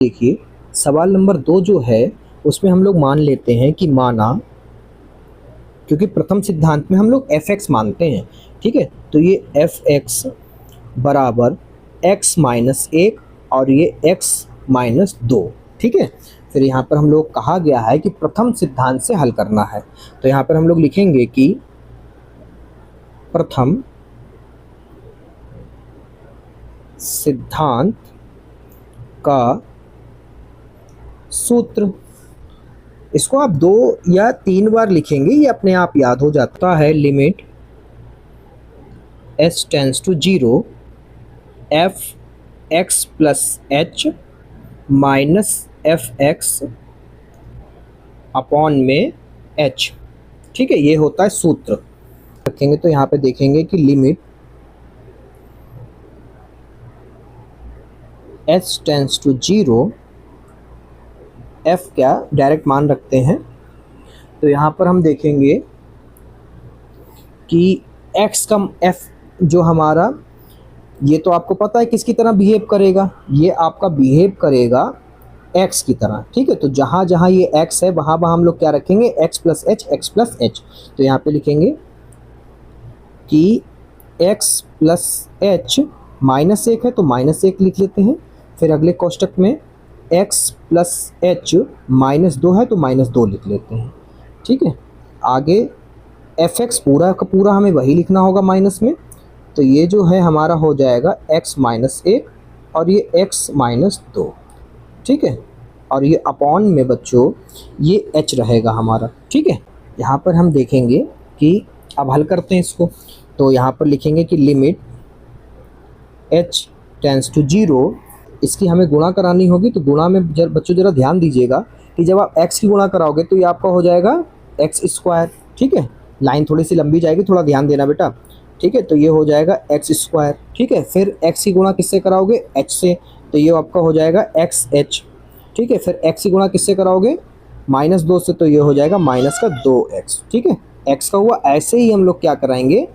देखिए सवाल नंबर 2 जो है उसमें हम लोग मान लेते हैं कि माना, क्योंकि प्रथम सिद्धांत में हम लोग f(x) मानते हैं, ठीक है। तो ये f(x) बराबर x माइनस 1 और ये x माइनस 2, ठीक है। फिर यहाँ पर हम लोग कहा गया है कि प्रथम सिद्धांत से हल करना है, तो यहाँ पर हम लोग लिखेंगे कि प्रथम सिद्धांत का सूत्र। इसको आप 2 या 3 बार लिखेंगे, ये अपने आप याद हो जाता है। Limit s tends to 0 f(x) plus h minus f(x) upon में h, ठीक है। ये होता है सूत्र। रखेंगे तो यहाँ पे देखेंगे कि limit s tends to 0 f क्या डायरेक्ट मान रखते हैं, तो यहाँ पर हम देखेंगे कि x का f जो हमारा, ये तो आपको पता है किसकी तरह बिहेव करेगा, ये आपका बिहेव करेगा x की तरह, ठीक है। तो जहाँ जहाँ ये x है वहाँ वहाँ हम लोग क्या रखेंगे, x प्लस h। तो यहाँ पे लिखेंगे कि x प्लस h माइनस 1 है तो माइनस 1 लिख लेते हैं। फिर अगले कोष्टक में x प्लस h माइनस 2 है तो माइनस 2 लिख लेते हैं, ठीक है। आगे f(x) पूरा का पूरा हमें वही लिखना होगा माइनस में, तो ये जो है हमारा हो जाएगा x माइनस 1 और ये x माइनस 2, ठीक है। और ये अपॉन में बच्चों ये h रहेगा हमारा, ठीक है। यहाँ पर हम देखेंगे कि अब हल करते हैं इसको, तो यहाँ पर लिखेंगे कि लिमिट h टेंस टू 0, इसकी हमें गुणा करानी होगी। तो गुणा में बच्चों ज़रा ध्यान दीजिएगा कि जब आप x की गुणा कराओगे तो ये आपका हो जाएगा x², ठीक है। लाइन थोड़ी सी लंबी जाएगी, थोड़ा ध्यान देना बेटा, ठीक है। तो ये हो जाएगा x², ठीक है। फिर x की गुणा किससे कराओगे, h से, तो ये आपका हो जाएगा xh, ठीक है। फिर x की गुणा किससे कराओगे, माइनस 2 से, तो ये हो जाएगा माइनस का 2x, ठीक है। x का हुआ। ऐसे ही हम लोग क्या कराएंगे,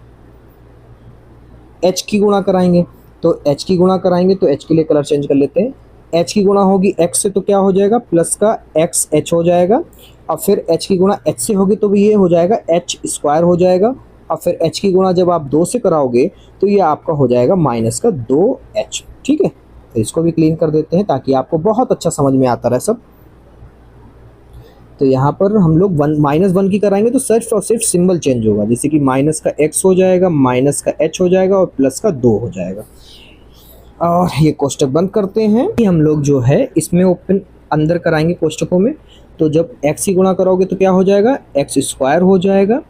h की गुणा कराएंगे। तो h की गुणा कराएंगे तो h के लिए कलर चेंज कर लेते हैं। h की गुणा होगी x से तो क्या हो जाएगा, प्लस का xh हो जाएगा। और फिर h की गुणा h से होगी तो भी ये हो जाएगा h² हो जाएगा। और फिर h की गुणा जब आप 2 से कराओगे तो ये आपका हो जाएगा माइनस का 2h, ठीक है। तो इसको भी क्लीन कर देते हैं ताकि आपको बहुत अच्छा समझ में आता रहे सब। तो यहाँ पर हम लोग माइनस 1 की कराएंगे तो सिर्फ और सिर्फ सिंबल चेंज होगा, जैसे कि माइनस का x हो जाएगा, माइनस का h हो जाएगा और प्लस का 2 हो जाएगा। और ये कोष्टक बंद करते हैं। हम लोग जो है इसमें ओपन अंदर कराएंगे कोष्टकों में, तो जब x की गुणा कराओगे तो क्या हो जाएगा, x² हो जाएगा।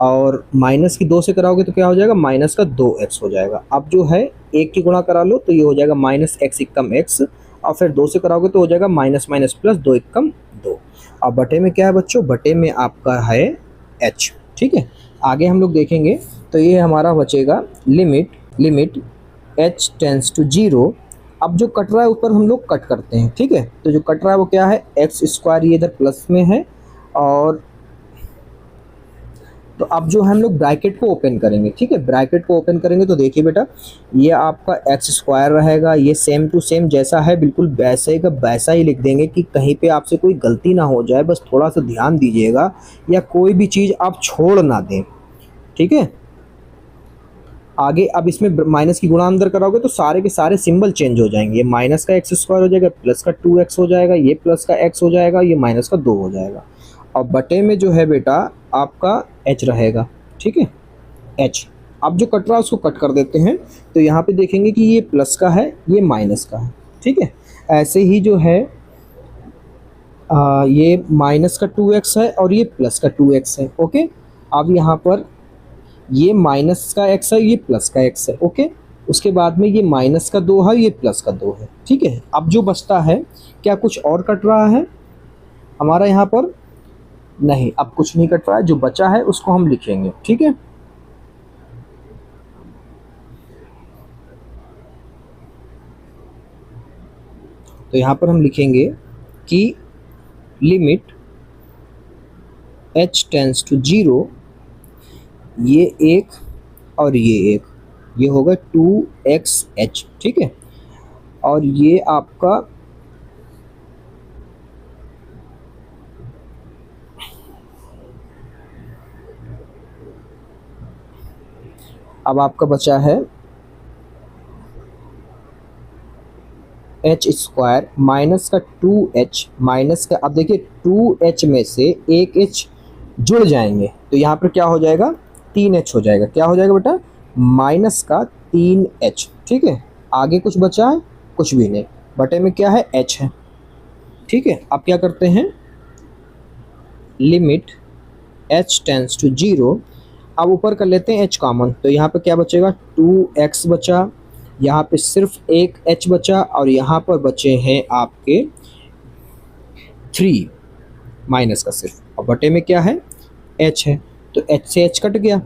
और माइनस की 2 से कराओगे तो क्या हो जाएगा, माइनस का 2x हो जाएगा। अब जो है 1 की गुणा करा लो तो ये हो जाएगा माइनस x एकम x, और फिर 2 से कराओगे तो हो जाएगा माइनस माइनस प्लस 2 एकम 2। अब बटे में क्या है बच्चों, बटे में आपका है h, ठीक है। आगे हम लोग देखेंगे तो ये हमारा बचेगा लिमिट h टेंस टू 0। अब जो कट रहा है ऊपर हम लोग कट करते हैं, ठीक है। तो जो कट रहा है वो क्या है, x², ये इधर प्लस में है। और तो अब जो हम लोग ब्रैकेट को ओपन करेंगे, ठीक है। ब्रैकेट को ओपन करेंगे तो देखिए बेटा, ये आपका x² रहेगा, ये सेम टू सेम जैसा है बिल्कुल वैसे का वैसा ही लिख देंगे कि कहीं पे आपसे कोई गलती ना हो जाए, बस थोड़ा सा ध्यान दीजिएगा या कोई भी चीज़ आप छोड़ ना दें, ठीक है। आगे अब इसमें माइनस की गुणा अंदर कराओगे तो सारे के सारे सिंबल चेंज हो जाएंगे। ये माइनस का x² हो जाएगा, प्लस का 2x हो जाएगा, ये प्लस का x हो जाएगा, ये माइनस का 2 हो जाएगा। और बटे में जो है बेटा आपका h रहेगा, ठीक है, h। अब जो कट रहा है उसको कट कर देते हैं, तो यहाँ पे देखेंगे कि ये प्लस का है, ये माइनस का है, ठीक है। ऐसे ही जो है ये माइनस का 2x है और ये प्लस का 2x है, ओके। अब यहाँ पर ये माइनस का x है, ये प्लस का x है, ओके। उसके बाद में ये माइनस का 2 है, ये प्लस का 2 है, ठीक है। अब जो बचता है, क्या कुछ और कट रहा है हमारा यहाँ पर, नहीं, अब कुछ नहीं कट रहा है। जो बचा है उसको हम लिखेंगे, ठीक है। तो यहाँ पर हम लिखेंगे कि लिमिट h टेंस टू 0, ये 1 और ये 1, ये होगा 2xh, ठीक है। और ये आपका अब आपका बचा है एच स्क्वायर माइनस का 2h माइनस का, अब देखिए 2h में से एक h जुड़ जाएंगे तो यहाँ पर क्या हो जाएगा, 3h हो जाएगा। क्या हो जाएगा बेटा, माइनस का 3h। ठीक है, आगे कुछ बचा है, कुछ भी नहीं, बटे में क्या है, h है। ठीक है, अब क्या करते हैं, लिमिट h टेंस टू 0। अब ऊपर कर लेते हैं h कॉमन, तो यहाँ पे क्या बचेगा, 2x बचा, यहाँ पे सिर्फ एक h बचा, और यहाँ पर बचे हैं आपके 3 माइनस का सिर्फ, और बटे में क्या है, h है, तो h से h कट गया।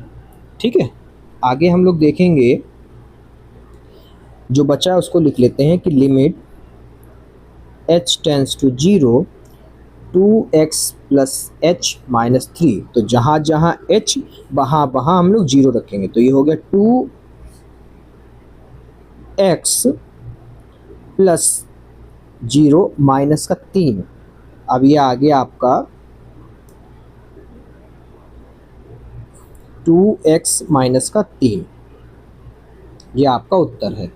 ठीक है, आगे हम लोग देखेंगे, जो बचा है उसको लिख लेते हैं कि limit h tends to 0 2x plus h minus 3। तो जहाँ जहाँ h वहाँ वहाँ हम लोग 0 रखेंगे, तो ये हो गया 2x प्लस 0 माइनस का 3। अब ये आ गया आपका 2x माइनस का 3, ये आपका उत्तर है।